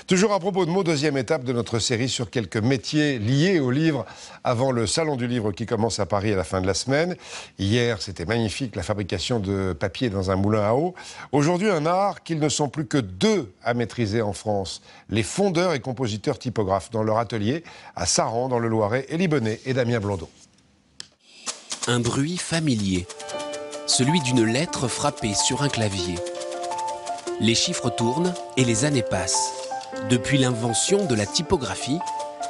Toujours à propos de mots, deuxième étape de notre série sur quelques métiers liés au livre avant le Salon du Livre qui commence à Paris à la fin de la semaine. Hier, c'était magnifique, la fabrication de papier dans un moulin à eau. Aujourd'hui, un art qu'ils ne sont plus que deux à maîtriser en France. Les fondeurs et compositeurs typographes dans leur atelier à Saran, dans le Loiret, Élie Bonnet et Damien Blondeau. Un bruit familier, celui d'une lettre frappée sur un clavier. Les chiffres tournent et les années passent. Depuis l'invention de la typographie,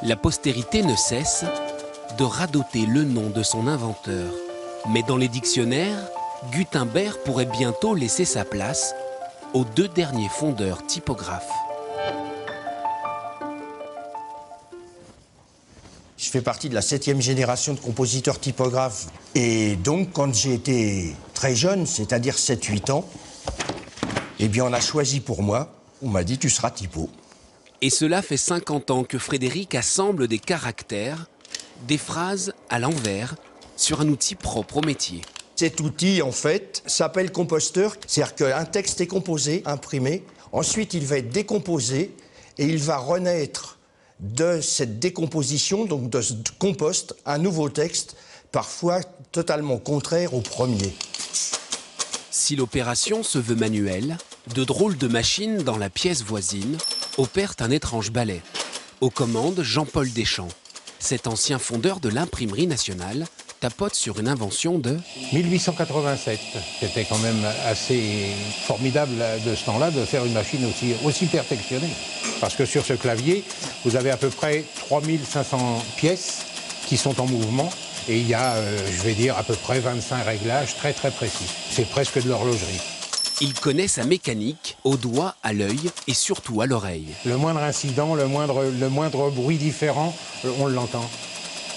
la postérité ne cesse de radoter le nom de son inventeur. Mais dans les dictionnaires, Gutenberg pourrait bientôt laisser sa place aux deux derniers fondeurs typographes. Je fais partie de la 7e génération de compositeurs typographes. Et donc, quand j'ai été très jeune, c'est-à-dire 7-8 ans, eh bien, on a choisi pour moi, on m'a dit, tu seras typo. Et cela fait 50 ans que Frédéric assemble des caractères, des phrases à l'envers, sur un outil propre au métier. Cet outil, en fait, s'appelle composteur. C'est-à-dire qu'un texte est composé, imprimé. Ensuite, il va être décomposé et il va renaître de cette décomposition, donc de ce compost, un nouveau texte, parfois totalement contraire au premier. Si l'opération se veut manuelle, de drôles de machines dans la pièce voisine opèrent un étrange ballet. Aux commandes, Jean-Paul Deschamps. Cet ancien fondeur de l'imprimerie nationale tapote sur une invention de 1887. C'était quand même assez formidable de ce temps-là de faire une machine aussi perfectionnée. Parce que sur ce clavier, vous avez à peu près 3500 pièces qui sont en mouvement. Et il y a, je vais dire, à peu près 25 réglages très précis. C'est presque de l'horlogerie. Il connaît sa mécanique, au doigt, à l'œil et surtout à l'oreille. Le moindre incident, le moindre bruit différent, on l'entend.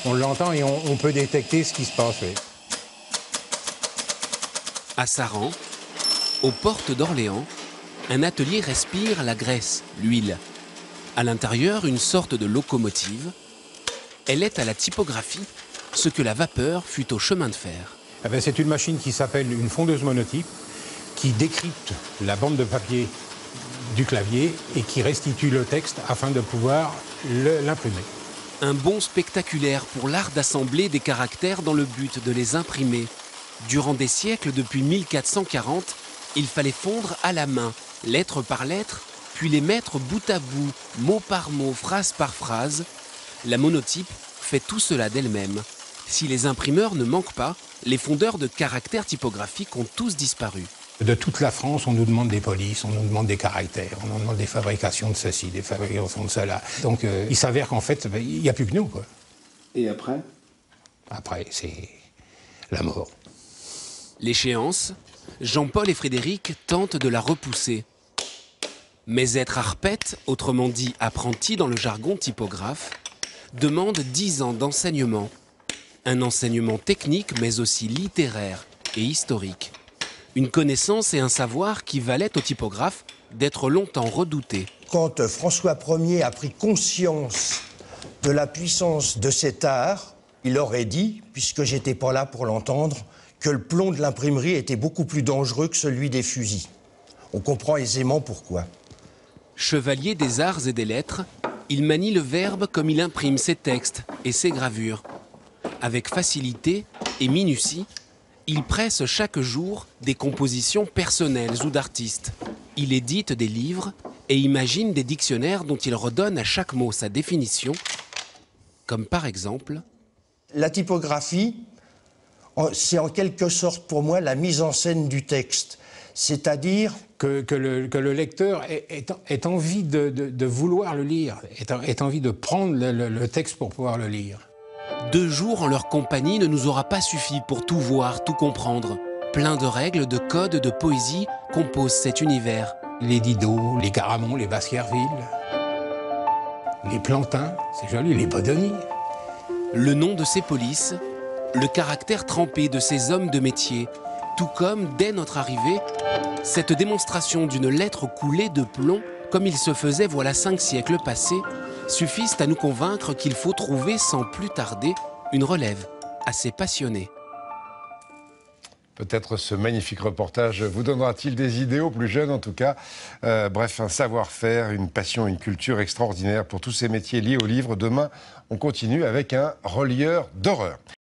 On l'entend et on peut détecter ce qui se passe. Oui. À Saran, aux portes d'Orléans, un atelier respire la graisse, l'huile. À l'intérieur, une sorte de locomotive. Elle est à la typographie ce que la vapeur fut au chemin de fer. C'est une machine qui s'appelle une fondeuse monotype, qui décrypte la bande de papier du clavier et qui restitue le texte afin de pouvoir l'imprimer. Un bond spectaculaire pour l'art d'assembler des caractères dans le but de les imprimer. Durant des siècles, depuis 1440, il fallait fondre à la main, lettre par lettre, puis les mettre bout à bout, mot par mot, phrase par phrase. La monotype fait tout cela d'elle-même. Si les imprimeurs ne manquent pas, les fondeurs de caractères typographiques ont tous disparu. De toute la France, on nous demande des polices, on nous demande des caractères, on nous demande des fabrications de ceci, des fabrications de cela. Donc il s'avère qu'en fait, il n'y a plus que nous, quoi. Et après ? Après, c'est la mort. L'échéance, Jean-Paul et Frédéric tentent de la repousser. Mais être arpète, autrement dit apprenti dans le jargon typographe, demande 10 ans d'enseignement. Un enseignement technique mais aussi littéraire et historique. Une connaissance et un savoir qui valaient au typographe d'être longtemps redoutés. Quand François Ier a pris conscience de la puissance de cet art, il aurait dit, puisque j'étais pas là pour l'entendre, que le plomb de l'imprimerie était beaucoup plus dangereux que celui des fusils. On comprend aisément pourquoi. Chevalier des arts et des lettres, il manie le verbe comme il imprime ses textes et ses gravures. Avec facilité et minutie, il presse chaque jour des compositions personnelles ou d'artistes. Il édite des livres et imagine des dictionnaires dont il redonne à chaque mot sa définition, comme par exemple... La typographie, c'est en quelque sorte pour moi la mise en scène du texte. C'est-à-dire... Que le lecteur ait envie de vouloir le lire, ait envie de prendre le texte pour pouvoir le lire. 2 jours en leur compagnie ne nous aura pas suffi pour tout voir, tout comprendre. Plein de règles, de codes, de poésie composent cet univers. Les Didot, les Garamond, les Baskerville, les Plantins, c'est joli, les Bodoni. Le nom de ces polices, le caractère trempé de ces hommes de métier, tout comme, dès notre arrivée, cette démonstration d'une lettre coulée de plomb, comme il se faisait voilà 5 siècles passés, suffisent à nous convaincre qu'il faut trouver sans plus tarder une relève assez passionnée. Peut-être ce magnifique reportage vous donnera-t-il des idées aux plus jeunes, en tout cas. Bref, un savoir-faire, une passion, une culture extraordinaire pour tous ces métiers liés au livre. Demain, on continue avec un relieur d'horreur.